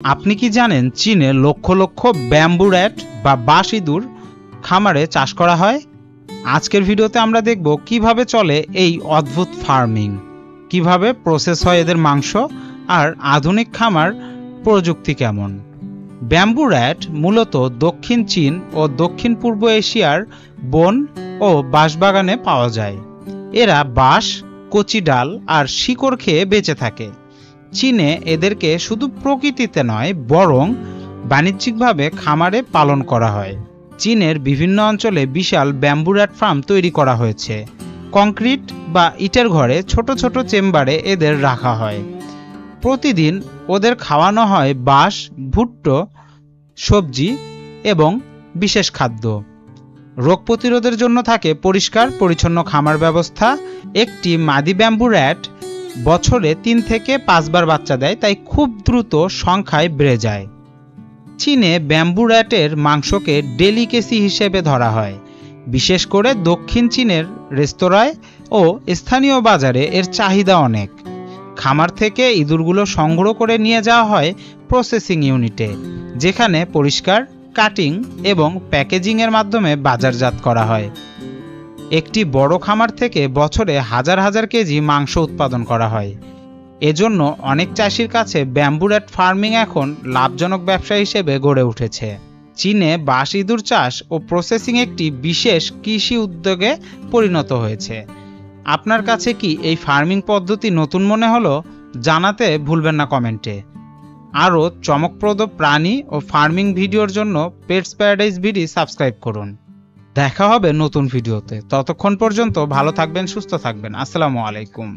আপনি কি জানেন চীনে লক্ষ লক্ষ ব্যাম্বু র্যাট বা বাঁশ ইঁদুর খামারে চাষ করা হয়? আজকের ভিডিওতে আমরা দেখব কিভাবে চলে এই অদ্ভুত ফার্মিং, কিভাবে প্রসেস হয় এদের মাংস, আর আধুনিক খামার প্রযুক্তি কেমন। ব্যাম্বু র্যাট মূলত দক্ষিণ চীন ও দক্ষিণ পূর্ব এশিয়ার বন ও বাঁশবাগানে পাওয়া যায়। এরা বাঁশ, কচি ডাল আর শিকড় খেয়ে বেঁচে থাকে। চীনে এদেরকে শুধু প্রকৃতিতে নয় বরং বাণিজ্যিকভাবে খামারে পালন করা হয়। চীনের বিভিন্ন অঞ্চলে বিশাল ব্যাম্বু র্যাট ফার্ম তৈরি করা হয়েছে। কংক্রিট বা ইটের ঘরে ছোট ছোট চেম্বারে এদের রাখা হয়। প্রতিদিন ওদের খাওয়ানো হয় বাঁশ, ভুট্টো, সবজি এবং বিশেষ খাদ্য। রোগ প্রতিরোধের জন্য থাকে পরিষ্কার পরিচ্ছন্ন খামার ব্যবস্থা। একটি মাদি ব্যাম্বু র্যাট বছরে 3 থেকে 5 বার বাচ্চা দেয়, তাই খুব দ্রুত সংখ্যায় বেড়ে যায়। চীনে ব্যাম্বু র্যাটের মাংসকে ডেলিকেসি হিসেবে ধরা হয়। বিশেষ করে দক্ষিণ চীনের রেস্তোরাঁয় ও স্থানীয় বাজারে এর চাহিদা অনেক। খামার থেকে ইঁদুরগুলো সংগ্রহ করে নিয়ে যাওয়া হয় প্রসেসিং ইউনিটে, যেখানে পরিষ্কার, কাটিং এবং প্যাকেজিংয়ের মাধ্যমে বাজারজাত করা হয়। একটি বড় খামার থেকে বছরে হাজার হাজার কেজি মাংস উৎপাদন করা হয়। এজন্য অনেক চাষির কাছে ব্যাম্বু র্যাট ফার্মিং এখন লাভজনক ব্যবসা হিসেবে গড়ে উঠেছে। চীনে বাঁশ ইঁদুর চাষ ও প্রসেসিং একটি বিশেষ কৃষি উদ্যোগে পরিণত হয়েছে। আপনার কাছে কি এই ফার্মিং পদ্ধতি নতুন মনে হলো? জানাতে ভুলবেন না কমেন্টে। আরও চমকপ্রদ প্রাণী ও ফার্মিং ভিডিওর জন্য পেটস প্যারাডাইস ভিডি সাবস্ক্রাইব করুন। দেখা হবে নতুন ভিডিওতে। ততক্ষণ পর্যন্ত ভালো থাকবেন, সুস্থ থাকবেন। আসসালামু আলাইকুম।